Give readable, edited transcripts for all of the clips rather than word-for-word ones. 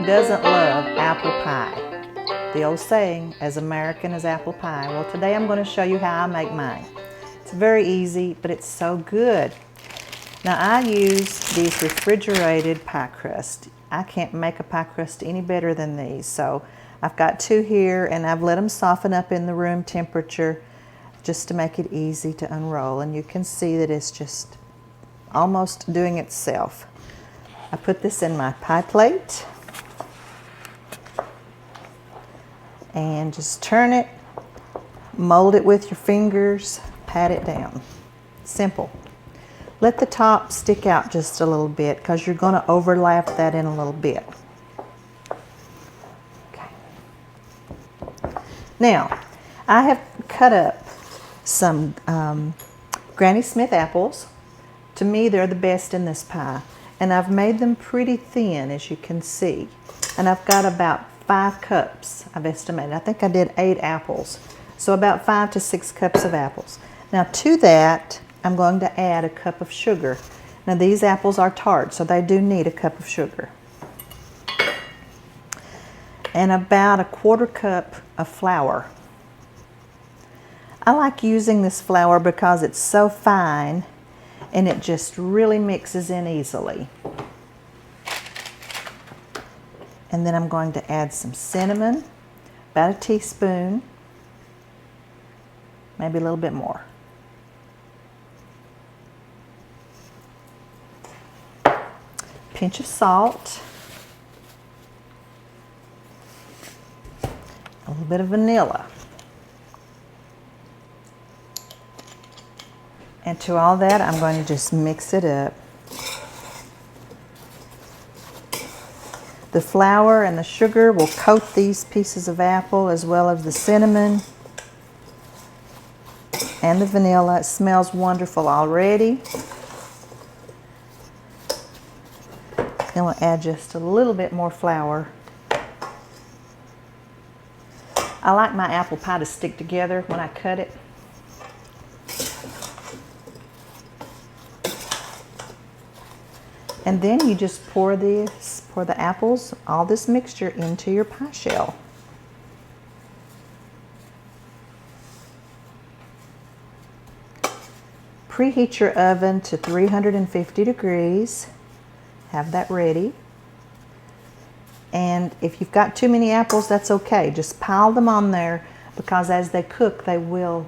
Who doesn't love apple pie? The old saying, as American as apple pie. Well, today I'm going to show you how I make mine. It's very easy, but it's so good. Now I use these refrigerated pie crust. I can't make a pie crust any better than these. So I've got two here and I've let them soften up in the room temperature just to make it easy to unroll. And you can see that it's just almost doing itself. I put this in my pie plate and just turn it, mold it with your fingers, pat it down. Simple. Let the top stick out just a little bit because you're going to overlap that in a little bit. Okay. Now, I have cut up some Granny Smith apples. To me, they're the best in this pie. And I've made them pretty thin, as you can see. And I've got about 5 cups, I've estimated. I think I did 8 apples. So about 5 to 6 cups of apples. Now to that, I'm going to add a cup of sugar. Now these apples are tart, so they do need a cup of sugar. And about a 1/4 cup of flour. I like using this flour because it's so fine and it just really mixes in easily. And then I'm going to add some cinnamon, about a teaspoon, maybe a little bit more. Pinch of salt, a little bit of vanilla. And to all that, I'm going to just mix it up. The flour and the sugar will coat these pieces of apple as well as the cinnamon and the vanilla. It smells wonderful already. Then we'll add just a little bit more flour. I like my apple pie to stick together when I cut it. And then you just pour the apples, all this mixture, into your pie shell. Preheat your oven to 350 degrees. Have that ready. And if you've got too many apples, that's okay. Just pile them on there because as they cook, they will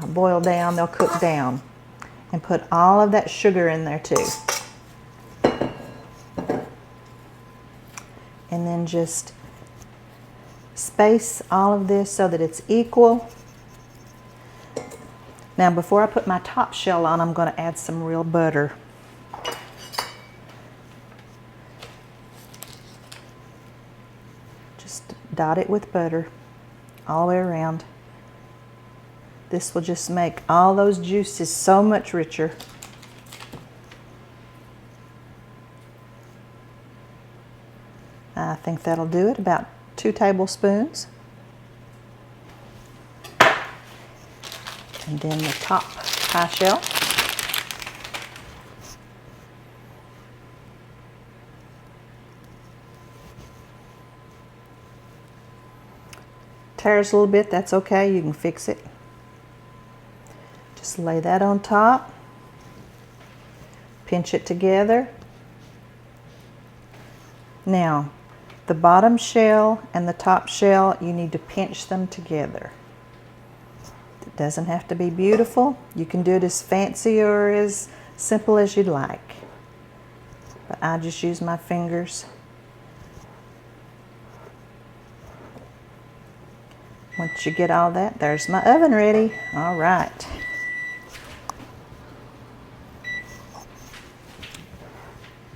boil down, they'll cook down. And put all of that sugar in there too. And then just space all of this so that it's equal. Now before I put my top shell on, I'm going to add some real butter. Just dot it with butter all the way around. This will just make all those juices so much richer. I think that'll do it, about 2 tablespoons. And then the top pie shell. Tears a little bit, that's okay, you can fix it. Just lay that on top. Pinch it together. Now, the bottom shell and the top shell, you need to pinch them together. It doesn't have to be beautiful. You can do it as fancy or as simple as you'd like. But I just use my fingers. Once you get all that, there's my oven ready. All right.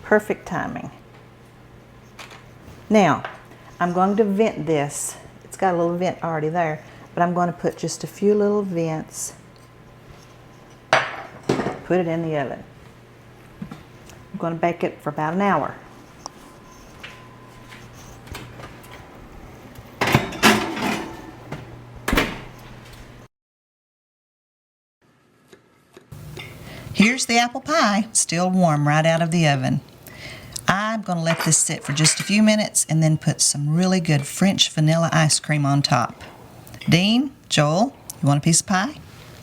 Perfect timing. Now, I'm going to vent this. It's got a little vent already there, but I'm going to put just a few little vents. Put it in the oven. I'm going to bake it for about an hour. Here's the apple pie, still warm right out of the oven. I I'm going to let this sit for just a few minutes and then put some really good French vanilla ice cream on top. Dean, Joel, you want a piece of pie?